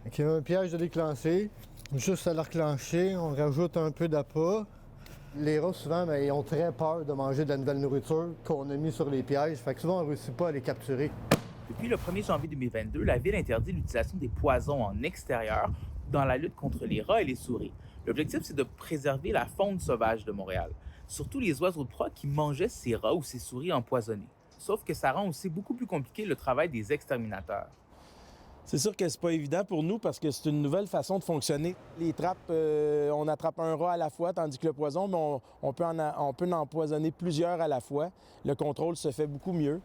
Donc, il y a un piège de déclencher. Juste à le reclencher, on rajoute un peu d'appât. Les rats, souvent, ils ont très peur de manger de la nouvelle nourriture qu'on a mis sur les pièges. Fait que souvent, on ne réussit pas à les capturer. Depuis le 1er janvier 2022, la Ville interdit l'utilisation des poisons en extérieur dans la lutte contre les rats et les souris. L'objectif, c'est de préserver la faune sauvage de Montréal, surtout les oiseaux de proie qui mangeaient ces rats ou ces souris empoisonnés. Sauf que ça rend aussi beaucoup plus compliqué le travail des exterminateurs. C'est sûr que c'est pas évident pour nous parce que c'est une nouvelle façon de fonctionner. Les trappes, on attrape un rat à la fois, tandis que le poison, on peut en empoisonner plusieurs à la fois. Le contrôle se fait beaucoup mieux.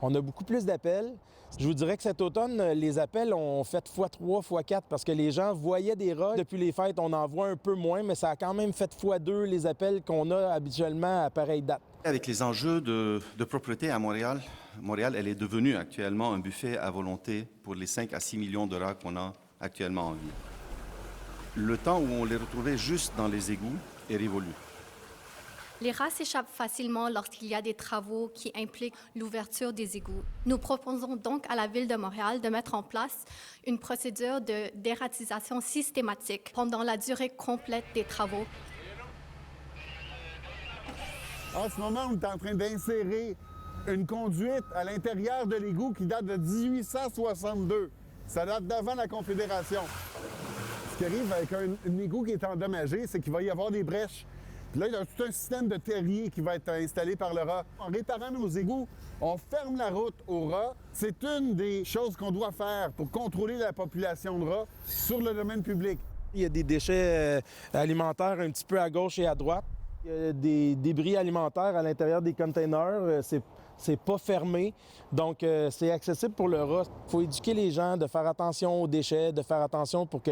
On a beaucoup plus d'appels. Je vous dirais que cet automne, les appels ont fait x3, x4 parce que les gens voyaient des rats. Depuis les fêtes, on en voit un peu moins, mais ça a quand même fait x2 les appels qu'on a habituellement à pareille date. Avec les enjeux de propreté à Montréal, elle est devenue actuellement un buffet à volonté pour les 5 à 6 millions de rats qu'on a actuellement en vie. Le temps où on les retrouvait juste dans les égouts est révolu. Les rats s'échappent facilement lorsqu'il y a des travaux qui impliquent l'ouverture des égouts. Nous proposons donc à la Ville de Montréal de mettre en place une procédure de dératisation systématique pendant la durée complète des travaux. En ce moment, on est en train d'insérer une conduite à l'intérieur de l'égout qui date de 1862. Ça date d'avant la Confédération. Ce qui arrive avec un égout qui est endommagé, c'est qu'il va y avoir des brèches. Puis là, il y a tout un système de terrier qui va être installé par le rat. En réparant nos égouts, on ferme la route aux rats. C'est une des choses qu'on doit faire pour contrôler la population de rats sur le domaine public. Il y a des déchets alimentaires un petit peu à gauche et à droite. Il y a des débris alimentaires à l'intérieur des containers. C'est pas fermé, donc c'est accessible pour le rat. Il faut éduquer les gens de faire attention aux déchets, de faire attention pour que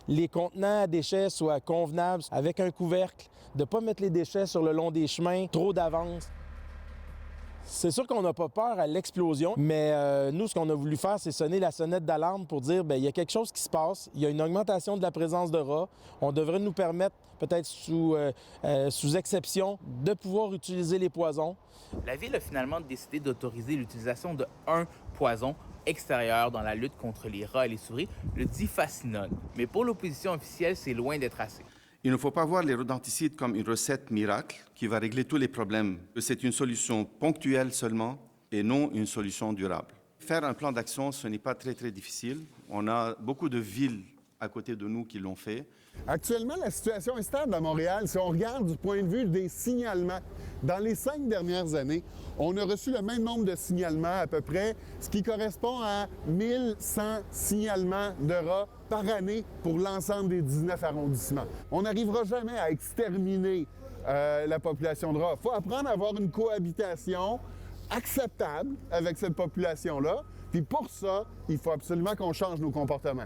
les contenants à déchets soient convenables avec un couvercle, de ne pas mettre les déchets sur le long des chemins trop d'avance. C'est sûr qu'on n'a pas peur à l'explosion, mais nous, ce qu'on a voulu faire, c'est sonner la sonnette d'alarme pour dire bien, il y a quelque chose qui se passe, il y a une augmentation de la présence de rats. On devrait nous permettre, peut-être sous exception, de pouvoir utiliser les poisons. La Ville a finalement décidé d'autoriser l'utilisation de un poison extérieur dans la lutte contre les rats et les souris, le difascinone. Mais pour l'opposition officielle, c'est loin d'être assez. Il ne faut pas voir les rodenticides comme une recette miracle qui va régler tous les problèmes. C'est une solution ponctuelle seulement et non une solution durable. Faire un plan d'action, ce n'est pas très difficile. On a beaucoup de villes à côté de nous qui l'ont fait. Actuellement, la situation est stable à Montréal. Si on regarde du point de vue des signalements, dans les 5 dernières années, on a reçu le même nombre de signalements à peu près, ce qui correspond à 1100 signalements de rats par année pour l'ensemble des 19 arrondissements. On n'arrivera jamais à exterminer la population de rats. Il faut apprendre à avoir une cohabitation acceptable avec cette population-là. Puis pour ça, il faut absolument qu'on change nos comportements.